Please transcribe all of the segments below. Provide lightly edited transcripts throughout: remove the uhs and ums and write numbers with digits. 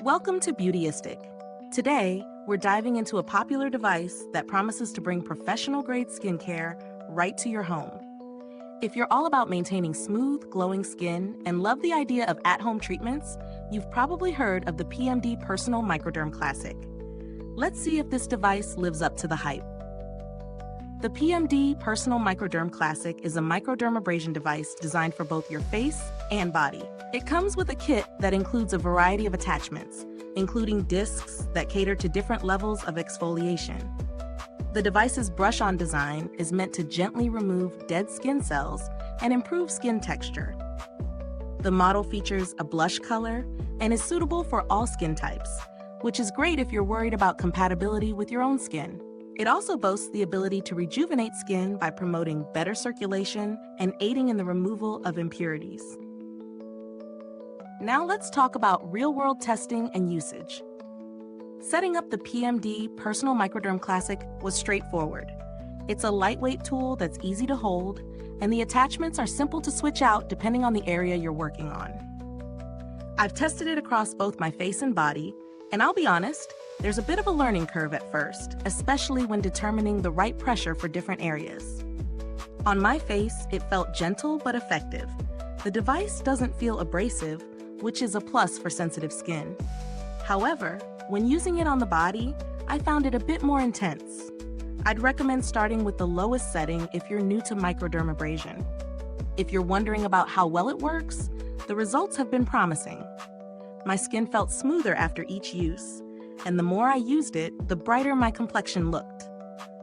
Welcome to Beautyistic. Today, we're diving into a popular device that promises to bring professional-grade skincare right to your home. If you're all about maintaining smooth, glowing skin and love the idea of at-home treatments, you've probably heard of the PMD Personal Microderm Classic. Let's see if this device lives up to the hype. The PMD Personal Microderm Classic is a microdermabrasion device designed for both your face and body. It comes with a kit that includes a variety of attachments, including discs that cater to different levels of exfoliation. The device's brush-on design is meant to gently remove dead skin cells and improve skin texture. The model features a blush color and is suitable for all skin types, which is great if you're worried about compatibility with your own skin. It also boasts the ability to rejuvenate skin by promoting better circulation and aiding in the removal of impurities. Now let's talk about real-world testing and usage. Setting up the PMD Personal Microderm Classic was straightforward. It's a lightweight tool that's easy to hold, and the attachments are simple to switch out depending on the area you're working on. I've tested it across both my face and body, and I'll be honest, there's a bit of a learning curve at first, especially when determining the right pressure for different areas. On my face, it felt gentle but effective. The device doesn't feel abrasive, which is a plus for sensitive skin. However, when using it on the body, I found it a bit more intense. I'd recommend starting with the lowest setting if you're new to microdermabrasion. If you're wondering about how well it works, the results have been promising. My skin felt smoother after each use, and the more I used it, the brighter my complexion looked.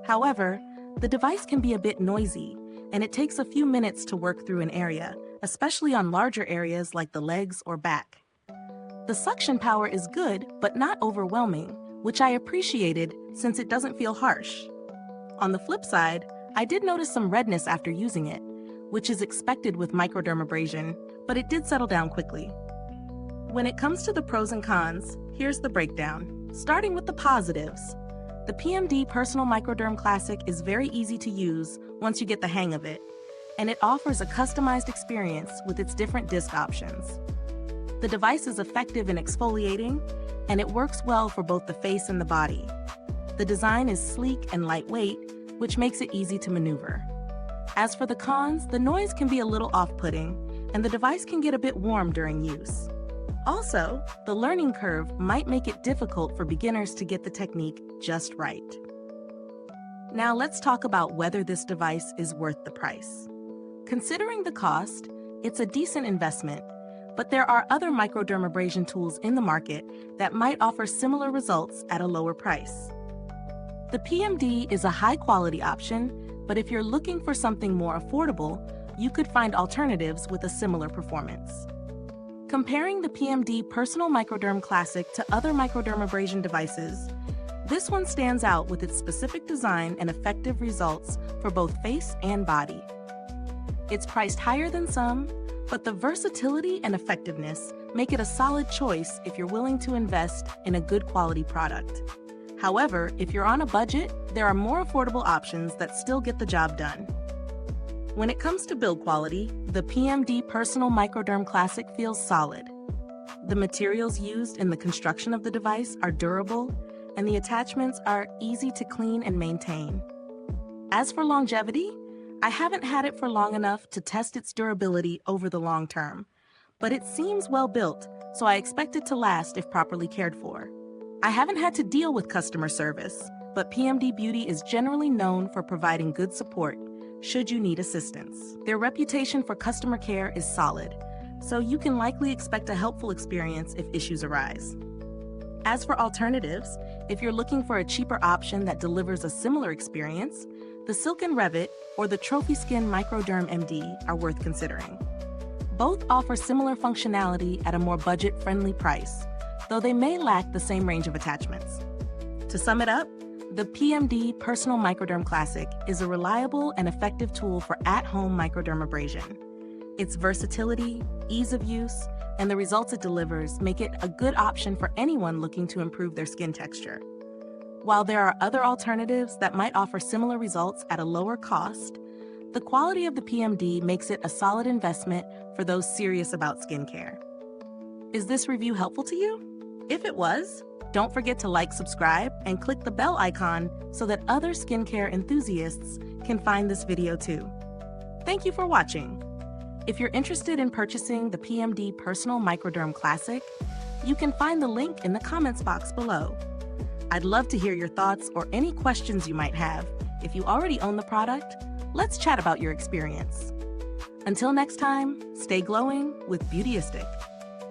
However, the device can be a bit noisy, and it takes a few minutes to work through an area, especially on larger areas like the legs or back. The suction power is good, but not overwhelming, which I appreciated since it doesn't feel harsh. On the flip side, I did notice some redness after using it, which is expected with microdermabrasion, but it did settle down quickly. When it comes to the pros and cons, here's the breakdown. Starting with the positives. The PMD Personal Microderm Classic is very easy to use once you get the hang of it, and it offers a customized experience with its different disc options. The device is effective in exfoliating, and it works well for both the face and the body. The design is sleek and lightweight, which makes it easy to maneuver. As for the cons, the noise can be a little off-putting, and the device can get a bit warm during use. Also, the learning curve might make it difficult for beginners to get the technique just right. Now let's talk about whether this device is worth the price. Considering the cost, it's a decent investment, but there are other microdermabrasion tools in the market that might offer similar results at a lower price. The PMD is a high-quality option, but if you're looking for something more affordable, you could find alternatives with a similar performance. Comparing the PMD Personal Microderm Classic to other microdermabrasion devices, this one stands out with its specific design and effective results for both face and body. It's priced higher than some, but the versatility and effectiveness make it a solid choice if you're willing to invest in a good quality product. However, if you're on a budget, there are more affordable options that still get the job done. When it comes to build quality, the PMD Personal Microderm Classic feels solid. The materials used in the construction of the device are durable, and the attachments are easy to clean and maintain. As for longevity, I haven't had it for long enough to test its durability over the long term, but it seems well built, so I expect it to last if properly cared for. I haven't had to deal with customer service, but PMD Beauty is generally known for providing good support should you need assistance. Their reputation for customer care is solid, so you can likely expect a helpful experience if issues arise. As for alternatives, if you're looking for a cheaper option that delivers a similar experience, the Silk & Revit or the Trophy Skin Microderm MD are worth considering. Both offer similar functionality at a more budget-friendly price, though they may lack the same range of attachments. To sum it up, the PMD Personal Microderm Classic is a reliable and effective tool for at-home microdermabrasion. Its versatility, ease of use, and the results it delivers make it a good option for anyone looking to improve their skin texture. While there are other alternatives that might offer similar results at a lower cost, the quality of the PMD makes it a solid investment for those serious about skincare. Is this review helpful to you? If it was, don't forget to like, subscribe, and click the bell icon so that other skincare enthusiasts can find this video too. Thank you for watching. If you're interested in purchasing the PMD Personal Microderm Classic, you can find the link in the comments box below. I'd love to hear your thoughts or any questions you might have. If you already own the product, let's chat about your experience. Until next time, stay glowing with Beautyistic.